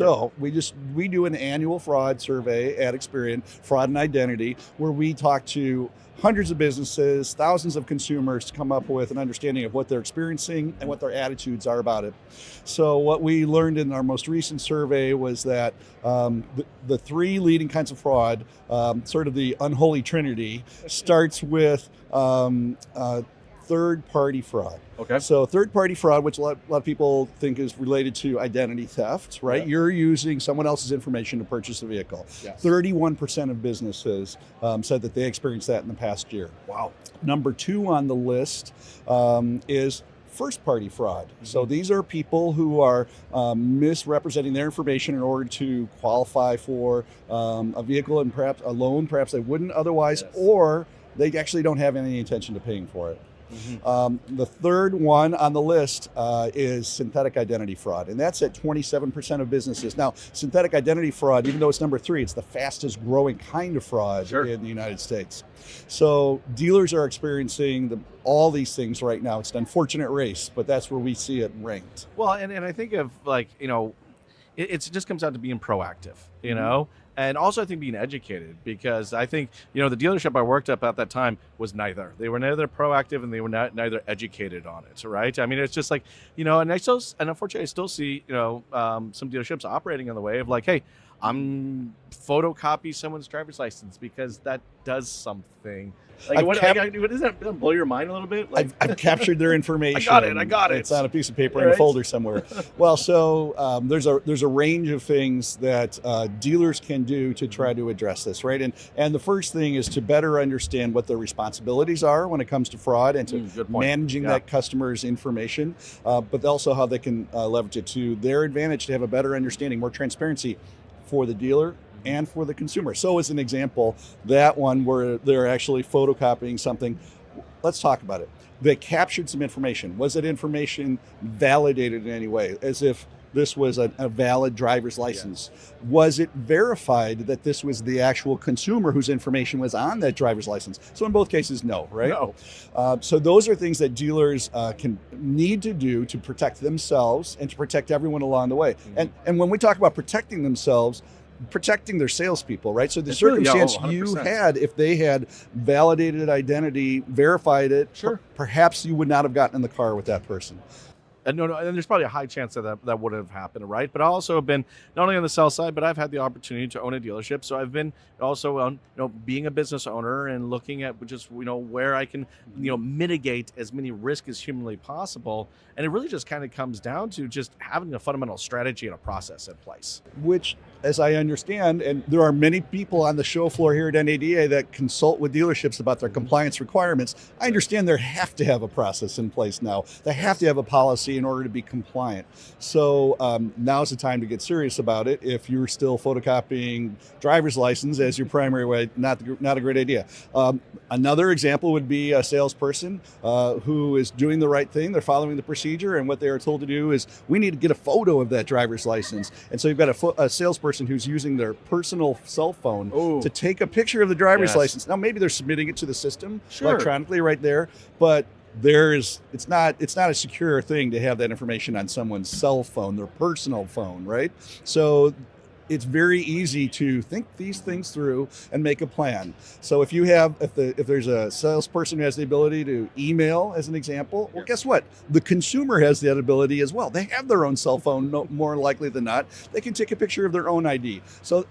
So we do an annual fraud survey at Experian, fraud and identity, where we talk to hundreds of businesses, thousands of consumers to come up with an understanding of what they're experiencing and what their attitudes are about it. So what we learned in our most recent survey was that the three leading kinds of fraud, sort of the unholy trinity, starts with third-party fraud. Okay. So third-party fraud, which a lot of people think is related to identity theft, right? Yeah. You're using someone else's information to purchase a vehicle. Yes. 31% of businesses said that they experienced that in the past year. Wow. Number two on the list is first-party fraud. So these are people who are misrepresenting their information in order to qualify for a vehicle and perhaps a loan, perhaps they wouldn't otherwise, Yes. or they actually don't have any intention of paying for it. The third one on the list is synthetic identity fraud, and that's at 27% of businesses. Now, synthetic identity fraud, even though it's number three, it's the fastest growing kind of fraud Sure. in the United States. So dealers are experiencing all these things right now. It's an unfortunate race, but that's where we see it ranked. Well, and I think of like, it just comes down to being proactive, you know? And also I think being educated, because I think, the dealership I worked at that time was neither. They were neither proactive and they were neither educated on it, right? I mean, it's just like, and unfortunately I still see, some dealerships operating in the way of like, hey, I'm photocopy someone's driver's license because that does something. Like, what does that blow your mind a little bit? Like, I've captured their information. I got it. It's on a piece of paper in Right. a folder somewhere. Well, so there's a range of things that dealers can do to try to address this, right? And the first thing is to better understand what their responsibilities are when it comes to fraud and to good point. managing Yeah. that customer's information, but also how they can leverage it to their advantage to have a better understanding, more transparency for the dealer and for the consumer. So as an example, that one where they're actually photocopying something, let's talk about it. They captured some information. Was that information validated in any way? As if this was a valid driver's license. Was it verified that this was the actual consumer whose information was on that driver's license? So in both cases, no, right? No. So those are things that dealers need to do to protect themselves and to protect everyone along the way. And when we talk about protecting themselves, protecting their salespeople, right? So the It's really- circumstance yeah, you 100%. had, if they had validated identity, verified it, Sure. perhaps you would not have gotten in the car with that person. And no, and there's probably a high chance that would have happened, right? But I also have been not only on the sell side, but I've had the opportunity to own a dealership. So I've been also on, being a business owner and looking at just, where I can, mitigate as many risks as humanly possible. And it really just kind of comes down to just having a fundamental strategy and a process in place. Which, as I understand, and there are many people on the show floor here at NADA that consult with dealerships about their compliance requirements. I understand they have to have a process in place now. They have to have a policy in order to be compliant. So now's the time to get serious about it. If you're still photocopying driver's license as your primary way, not a great idea. Another example would be a salesperson who is doing the right thing. They're following the procedure, and what they are told to do is, we need to get a photo of that driver's license. And so you've got a salesperson who's using their personal cell phone Ooh. to take a picture of the driver's Yes. license. Now, maybe they're submitting it to the system Sure. electronically right there, but it's not a secure thing to have that information on someone's cell phone, their personal phone, right? So it's very easy to think these things through and make a plan. So if there's a salesperson who has the ability to email, as an example, well, guess what? The consumer has that ability as well. They have their own cell phone, more likely than not. They can take a picture of their own ID. So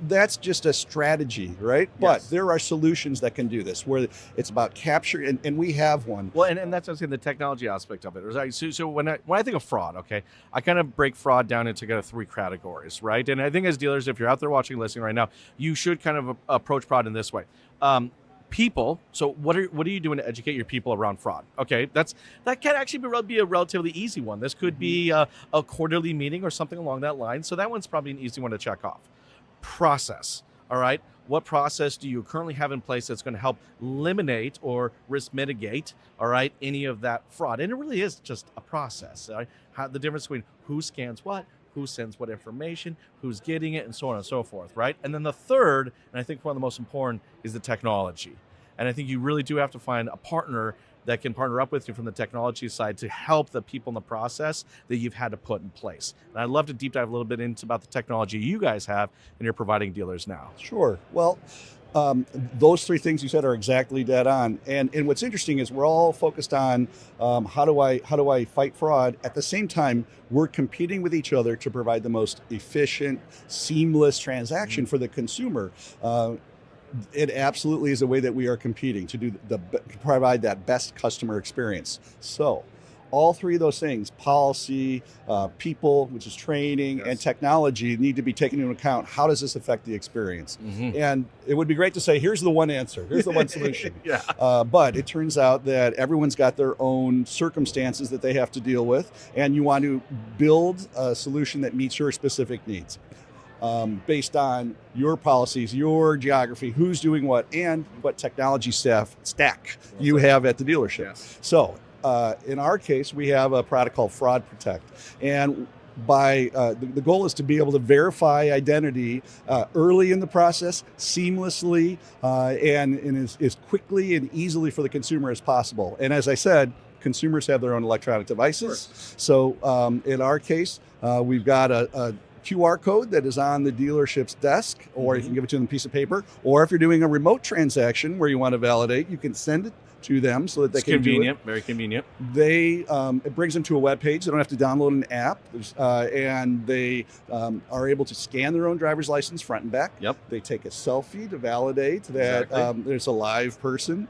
that's just a strategy, right? But Yes. there are solutions that can do this, where it's about capture, and we have one. Well, and that's what I'm saying, the technology aspect of it. So when I think of fraud, okay, I kind of break fraud down into kind of three categories, right? And I think as dealers, if you're out there watching, listening right now, you should kind of approach fraud in this way. People. So what are you doing to educate your people around fraud? Okay, that can actually be a relatively easy one. This could be a quarterly meeting or something along that line. So that one's probably an easy one to check off. Process. All right. What process do you currently have in place that's going to help eliminate or risk mitigate, all right, any of that fraud? And it really is just a process. Right? The difference between who scans what, who sends what information, who's getting it, and so on and so forth, right? And then the third, and I think one of the most important, is the technology. And I think you really do have to find a partner that can partner up with you from the technology side to help the people in the process that you've had to put in place. And I'd love to deep dive a little bit into about the technology you guys have and you're providing dealers now. Sure. Well, those three things you said are exactly dead on. And what's interesting is we're all focused on how do I fight fraud. At the same time, we're competing with each other to provide the most efficient, seamless transaction for the consumer. It absolutely is a way that we are competing to provide that best customer experience. So all three of those things, policy, people, which is training, and technology, need to be taken into account. How does this affect the experience? And it would be great to say, here's the one answer, here's the one solution. But it turns out that everyone's got their own circumstances that they have to deal with, and you want to build a solution that meets your specific needs. Based on your policies, your geography, who's doing what, and what technology stack you have at the dealership. So in our case, we have a product called Fraud Protect. And the goal is to be able to verify identity early in the process, seamlessly, and as quickly and easily for the consumer as possible. And as I said, consumers have their own electronic devices. So in our case, we've got a QR code that is on the dealership's desk, or you can give it to them on a piece of paper, or if you're doing a remote transaction where you want to validate, you can send it to them so that they can convenient, do it. Very convenient. It brings them to a web page. They don't have to download an app, and they are able to scan their own driver's license front and back. They take a selfie to validate that there's a live person.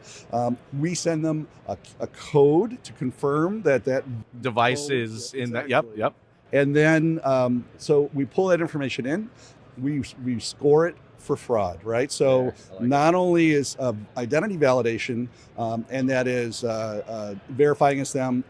We send them a code to confirm that device is in that. Yep. And then, so we pull that information in, we score it for fraud, right? So not only is identity validation, and that is verifying as them,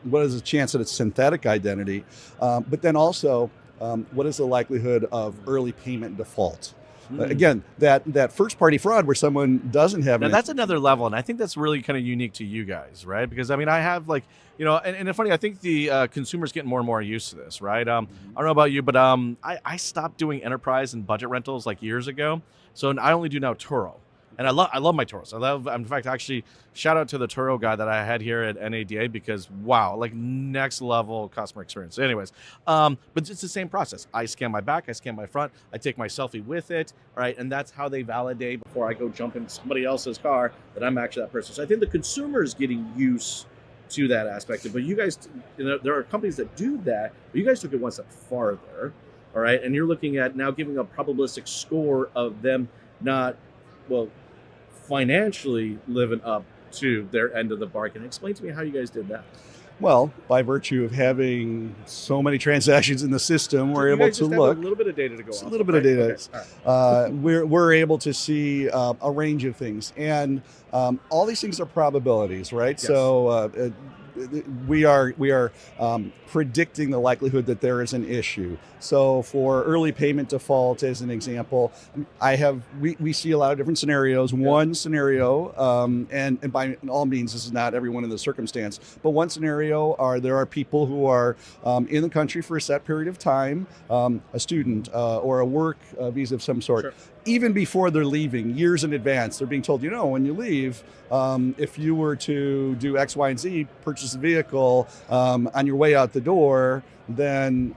what is the chance that it's synthetic identity, but then also, what is the likelihood of early payment default? Again, that first party fraud where someone doesn't have now that's another level, and I think that's really kind of unique to you guys, right? Because I mean, I have and it's funny, I think the consumers getting more and more used to this, right? I don't know about you, but I stopped doing enterprise and budget rentals like years ago, so I only do now Turo. And I love my Turos. In fact, actually, shout out to the Turo guy that I had here at NADA, because wow, like next level customer experience. Anyways, but it's the same process. I scan my back, I scan my front, I take my selfie with it, right? And that's how they validate before I go jump in somebody else's car that I'm actually that person. So I think the consumer is getting used to that aspect. But you guys, there are companies that do that, but you guys took it one step farther, all right? And you're looking at now giving a probabilistic score of them not, financially living up to their end of the bargain. Explain to me how you guys did that. Well, by virtue of having so many transactions in the system, we're able to look. A little bit of data to go off. A little bit of data. Okay. We're able to see a range of things, and all these things are probabilities, right? Yes. So we are predicting the likelihood that there is an issue. So for early payment default, as an example, we see a lot of different scenarios. Yeah. One scenario, and by all means, this is not everyone in the circumstance, but one scenario there are people who are in the country for a set period of time, a student or a work visa of some sort. Sure. Even before they're leaving, years in advance, they're being told, when you leave, if you were to do X, Y, and Z, purchase a vehicle on your way out the door, then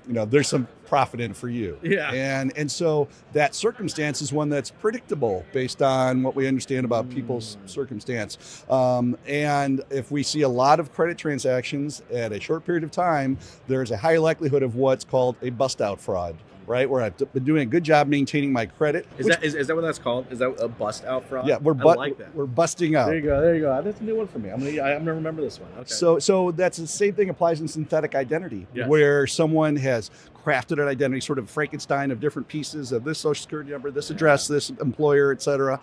there's some profit in it for you. Yeah. And so that circumstance is one that's predictable based on what we understand about people's circumstance. And if we see a lot of credit transactions at a short period of time, there's a high likelihood of what's called a bust out fraud. Right, where I've been doing a good job maintaining my credit. Is that what that's called? Is that a bust out fraud? Yeah, we're busting out. There you go. That's a new one for me. I'm gonna remember this one. Okay. So that's the same thing applies in synthetic identity, where someone has crafted an identity, sort of Frankenstein of different pieces of this social security number, this address, this employer, et cetera,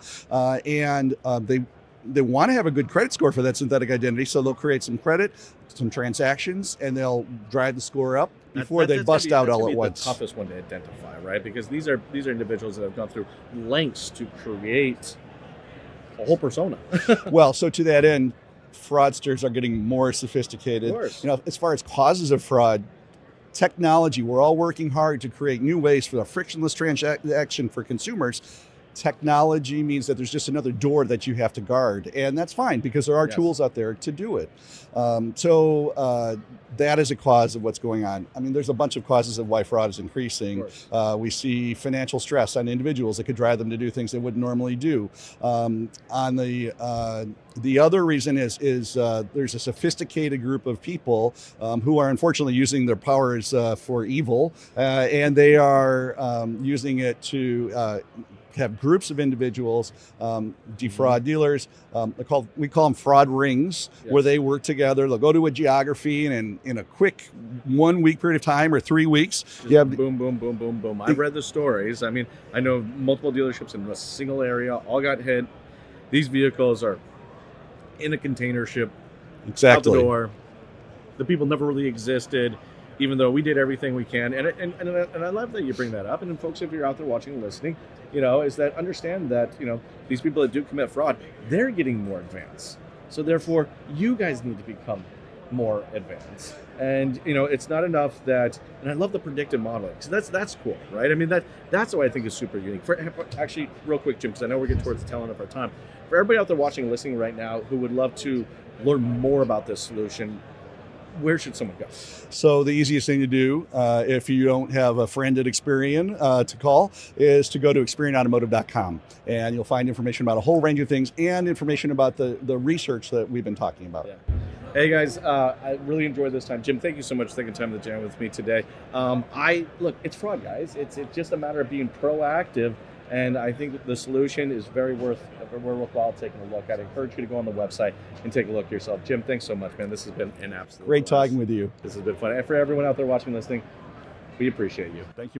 and they want to have a good credit score for that synthetic identity, so they'll create some credit, some transactions, and they'll drive the score up before they bust out all at once. The toughest one to identify, right? Because these are individuals that have gone through lengths to create a whole persona. Well, so to that end, fraudsters are getting more sophisticated. Of course. As far as causes of fraud, technology, we're all working hard to create new ways for a frictionless transaction for consumers. technology means that there's just another door that you have to guard, and that's fine because there are Yes. tools out there to do it. So that is a cause of what's going on. I mean, there's a bunch of causes of why fraud is increasing. Of course. We see financial stress on individuals that could drive them to do things they wouldn't normally do. On the other reason is there's a sophisticated group of people who are unfortunately using their powers for evil, and they are using it to have groups of individuals defraud dealers. We call them fraud rings, Yes. where they work together. They'll go to a geography, and in a quick 1 week period of time or 3 weeks, you have Boom, boom, boom, boom, boom. I've read the stories. I mean, I know multiple dealerships in a single area all got hit. These vehicles are in a container ship out exactly. the door. The people never really existed, even though we did everything we can. And I love that you bring that up. And then, folks, if you're out there watching and listening, is that understand that, these people that do commit fraud, they're getting more advanced. So therefore, you guys need to become more advanced. And, it's not enough that, and I love the predictive modeling. So that's cool, right? I mean, that's what I think is super unique. Actually, real quick, Jim, because I know we're getting towards the tail end of our time. For everybody out there watching and listening right now who would love to learn more about this solution, where should someone go? So the easiest thing to do, if you don't have a friend at Experian to call, is to go to experianautomotive.com, and you'll find information about a whole range of things and information about the research that we've been talking about. Yeah. Hey guys, I really enjoyed this time. Jim, thank you so much for taking time to jam with me today. Look, it's fraud, guys. It's just a matter of being proactive, and I think that the solution is very worthwhile taking a look at. I encourage you to go on the website and take a look yourself. Jim, thanks so much, man. This has been an absolute Great blast. talking with you. This has been fun. And for everyone out there watching and listening, we appreciate you. Thank you.